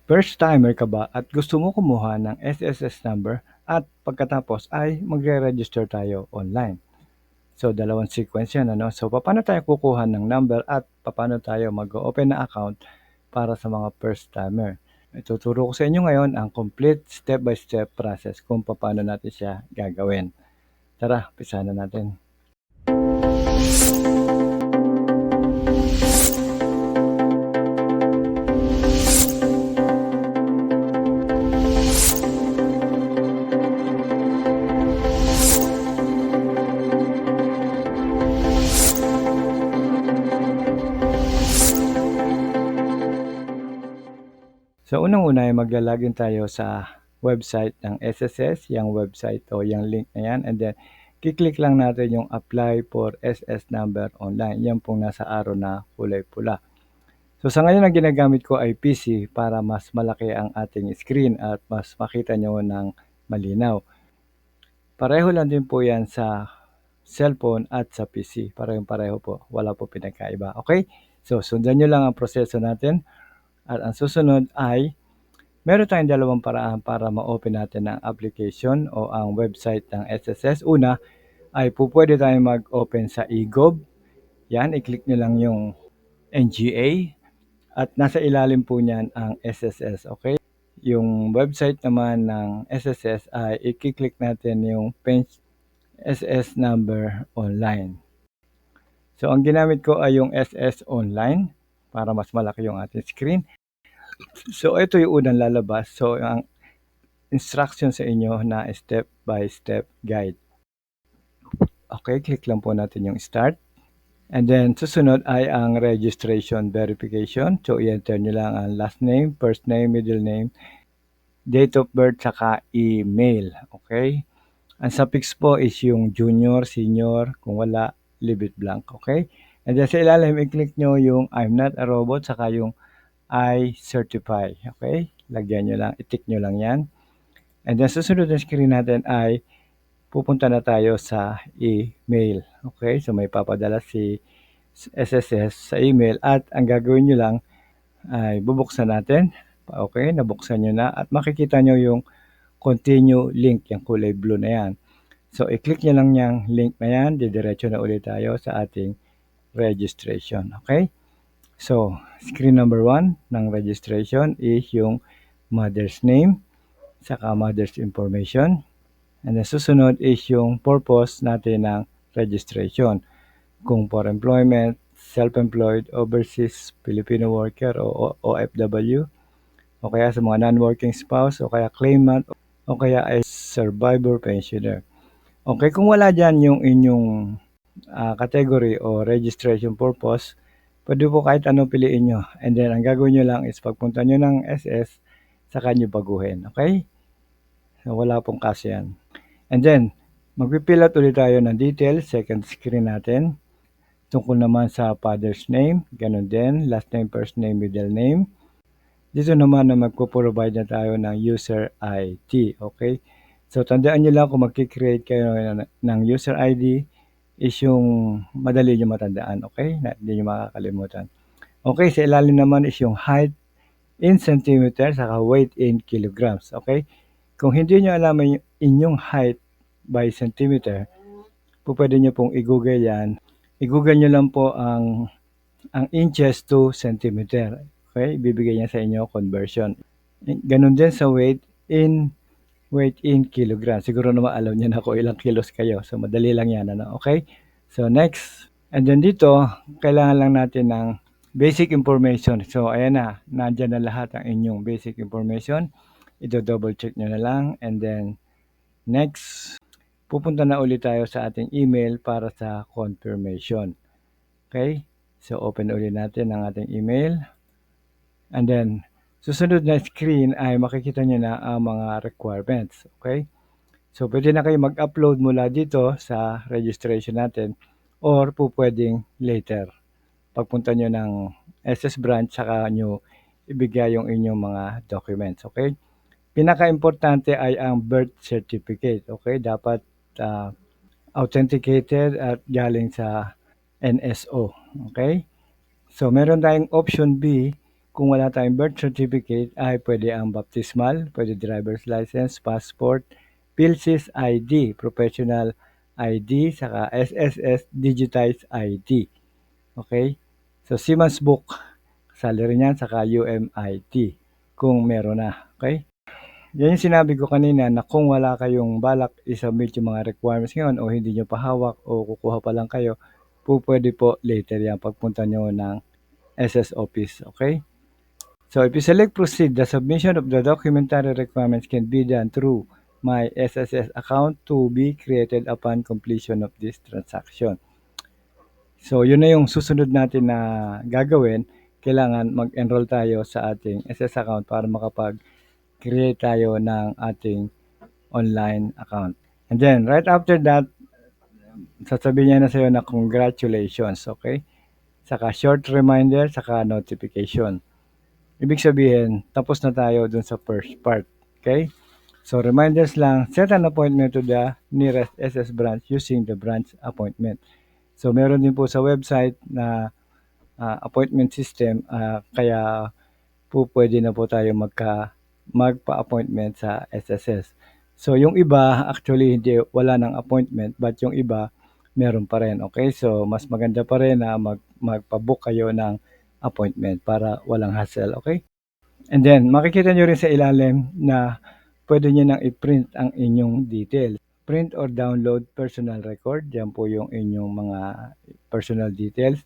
First timer ka ba at gusto mo kumuha ng SSS number at pagkatapos ay magre-register tayo online? So, dalawang sequence yan, ano? So, paano tayo kukuha ng number at paano tayo mag-open na account para sa mga first timer? Ituturo ko sa inyo ngayon ang complete step-by-step process kung paano natin siya gagawin. Tara, umpisa na natin. So, unang-una ay maglalagin tayo sa website ng SSS, yung website o yung link na yan. And then, kiklik lang natin yung apply for SS number online. Yan pong nasa arrow na kulay pula. So, sa ngayon ang ginagamit ko ay PC para mas malaki ang ating screen at mas makita nyo ng malinaw. Pareho lang din po yan sa cellphone at sa PC. Pareho po. Wala po pinagkaiba. Okay? So, sundan nyo lang ang proseso natin. At ang susunod ay meron tayong dalawang paraan para ma-open natin ang application o ang website ng SSS. Una ay pwede tayong mag-open sa eGov. Yan, i-click nyo lang yung NGA at nasa ilalim po niyan ang SSS. Okay? Yung website naman ng SSS ay i-click natin yung SS number online. So, ang ginamit ko ay yung SS online para mas malaki yung ating screen. So, ito yung unang lalabas. So, ang instruction sa inyo na step-by-step guide. Okay, click lang po natin yung start. And then, susunod ay ang registration verification. So, i-enter nyo lang ang last name, first name, middle name, date of birth, saka email. Okay? Ang suffix po is yung junior, senior, kung wala, leave it blank. Okay? And then, sa ilalim, i-click nyo yung I'm not a robot, saka yung I certify. Okay? Lagyan nyo lang, i-tick nyo lang yan. And then, susunod na screen natin ay pupunta na tayo sa email. Okay? So, may papadala si SSS sa email at ang gagawin nyo lang ay bubuksan natin. Okay? Nabuksan nyo na at makikita nyo yung continue link, yung kulay blue na yan. So, i-click nyo lang yung link na yan. Didiretso na ulit tayo sa ating registration. Okay? So, screen number 1 ng registration is yung mother's name, saka mother's information. And then susunod is yung purpose natin ng registration. Kung for employment, self-employed, overseas, Filipino worker o OFW, o kaya sa mga non-working spouse, o kaya claimant, o kaya ay survivor pensioner. Okay, kung wala dyan yung inyong category o registration purpose, pwede po kahit anong piliin nyo. And then, ang gagawin nyo lang is pagpunta nyo ng SS, saka nyo baguhin. Okay? So, wala pong kaso yan. And then, magpipill out ulit tayo ng details, second screen natin. Tungkol naman sa father's name, ganun din, last name, first name, middle name. Dito naman na magpo-provide na tayo ng user ID, okay? So, tandaan nyo lang kung magkikreate kayo ng user ID is yung madali nyo matandaan, okay? Hindi nyo makakalimutan. Okay, sa ilalim naman is yung height in centimeters, saka weight in kilograms, okay? Kung hindi nyo alam yung inyong height by centimeter, pwede nyo pong i-google yan. I-google nyo lang po ang inches to centimeter. Okay, ibibigay niya sa inyo conversion. Ganun din sa weight in kilogram. Siguro naman alam niyo na kung ilang kilos kayo. So, madali lang yan. Ano? Okay? So, next. And then dito, kailangan lang natin ng basic information. So, ayan na. Nandyan na lahat ang inyong basic information. Ito-double check nyo na lang. And then, next. Pupunta na ulit tayo sa ating email para sa confirmation. Okay? So, open ulit natin ang ating email. And then, susunod na screen ay makikita nyo na ang mga requirements. Okay? So, pwede na kayo mag-upload mula dito sa registration natin or pwedeng later. Pagpunta nyo ng SS branch, saka nyo ibigay yung inyong mga documents. Okay? Pinaka-importante ay ang birth certificate. Okay? Dapat authenticated at galing sa NSO. Okay? So, meron tayong option B Kung wala tayong birth certificate ay pwede ang baptismal, pwede driver's license, passport, PhilSys ID, professional ID, saka SSS digitized ID. Okay? So, Siemens book, kasali rin yan, saka UMIT kung meron na. Okay? Yan yung sinabi ko kanina na kung wala kayong balak i-submit yung mga requirements ngayon o hindi nyo pa hawak o kukuha pa lang kayo, pwede po later yan pagpunta nyo ng SS office. Okay? So if you select proceed, the submission of the documentary requirements can be done through my SSS account to be created upon completion of this transaction. So yun na yung susunod natin na gagawin. Kailangan mag-enroll tayo sa ating SS account para makapag-create tayo ng ating online account. And then right after that, sasabihin niya na sa'yo na congratulations, okay? Saka short reminder, saka notification. Ibig sabihin, tapos na tayo dun sa first part. Okay? So, reminders lang, set an appointment to the nearest SS branch using the branch appointment. So, meron din po sa website na appointment system, kaya po pwede na po tayo magpa-appointment sa SSS. So, yung iba, actually, wala ng appointment, but yung iba, meron pa rin. Okay? So, mas maganda pa rin na magpa-book kayo ng appointment para walang hassle. Okay? And then, makikita nyo rin sa ilalim na pwede nyo nang i-print ang inyong details. Print or download personal record. Yan po yung inyong mga personal details.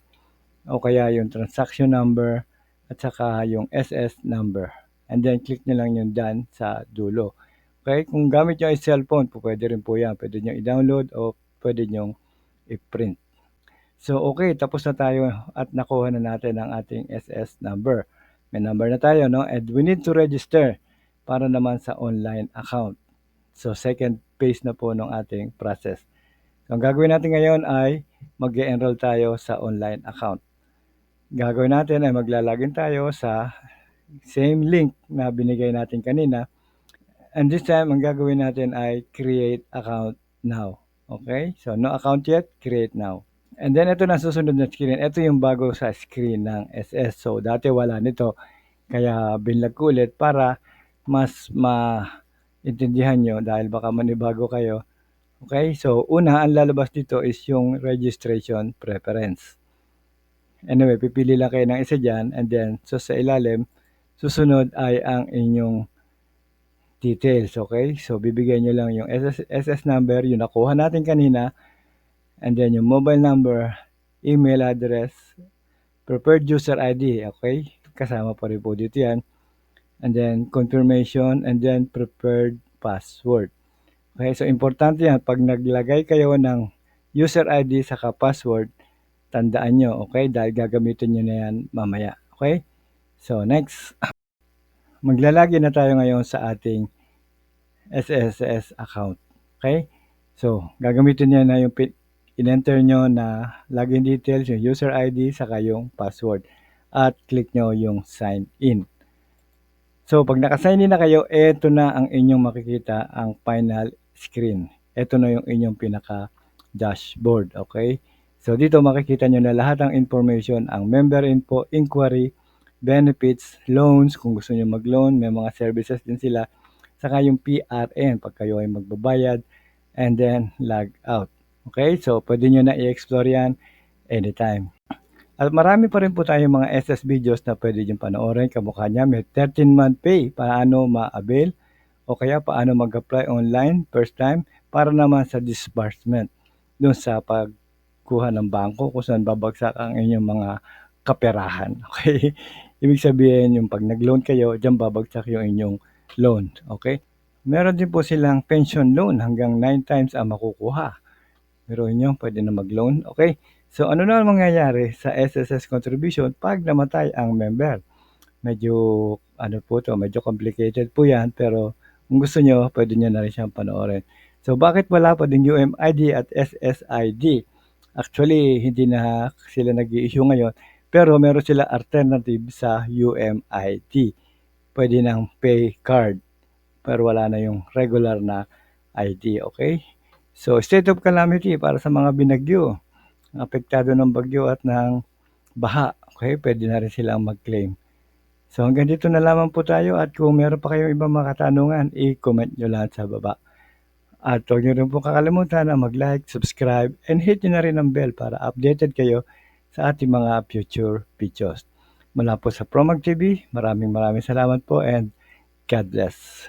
O kaya yung transaction number at saka yung SS number. And then, click nyo lang yung done sa dulo. Okay? Kung gamit nyo ay cellphone, pwede rin po yan. Pwede nyo i-download o pwede nyo i-print. So, okay. Tapos na tayo at nakuha na natin ang ating SS number. May number na tayo, no? And we need to register para naman sa online account. So, second phase na po ng ating process. So, ang gagawin natin ngayon ay mag-enroll tayo sa online account. Gagawin natin ay maglalagin tayo sa same link na binigay natin kanina. And this time, ang gagawin natin ay create account now. Okay? So, no account yet, create now. And then, ito na susunod na screen. Ito yung bago sa screen ng SS. So, dati wala nito. Kaya binlag ko ulit para mas maintindihan nyo dahil baka manibago kayo. Okay, so una ang lalabas dito is yung registration preference. Anyway, pipili lang kayo ng isa dyan and then so sa ilalim, susunod ay ang inyong details. Okay, so bibigyan nyo lang yung SS number, yung nakuha natin kanina, and then yung mobile number, email address, preferred user ID. Okay, kasama pa rin po dito yan. And then confirmation, and then preferred password. Okay, so importante yan. Pag naglagay kayo ng user ID saka password, tandaan nyo, okay? Dahil gagamitin nyo na yan mamaya. Okay? So, next. Maglalagin na tayo ngayon sa ating SSS account. Okay? So, gagamitin nyo na yung in-enter nyo na login details, yung user ID, saka yung password. At click nyo yung sign in. So, pag naka-sign in na kayo, eto na ang inyong makikita, ang final screen. Ito na yung inyong pinaka-dashboard, okay? So, dito makikita nyo na lahat ng information, ang member info, inquiry, benefits, loans, kung gusto nyo mag-loan, may mga services din sila, saka yung PRN, pag kayo ay magbabayad, and then log out. Okay? So, pwede nyo na i-explore yan anytime. At marami pa rin po tayong mga SS videos na pwede nyo panoorin. Kamukha niya, may 13-month pay, paano ma-avail, o kaya paano mag-apply online first time, para naman sa disbursement, dun sa pagkuha ng bangko, kung saan babagsak ang inyong mga kaperahan. Okay? Ibig sabihin, yung pag nag-loan kayo, dyan babagsak yung inyong loan. Okay? Meron din po silang pension loan, hanggang 9 times ang makukuha. Pero inyo, pwede na mag-loan. Okay? So, ano na mangyayari sa SSS contribution pag namatay ang member? Medyo, ano po to, medyo complicated po yan, pero kung gusto nyo, pwede nyo na rin siyang panoorin. So, bakit wala pa din UMID at SSID? Actually, hindi na sila nag-i-issue ngayon, pero meron sila alternative sa UMID. Pwede ng pay card, pero wala na yung regular na ID, okay? So, state of calamity para sa mga binagyo, apektado ng bagyo at ng baha. Okay, pwede na rin silang mag-claim. So hanggang dito na lamang po tayo at kung meron pa kayong ibang mga katanungan, i-comment nyo lang sa baba. At huwag nyo rin po kakalimutan na mag-like, subscribe, and hit nyo na rin ang bell para updated kayo sa ating mga future videos. Mula po sa Promag TV, maraming salamat po and God bless.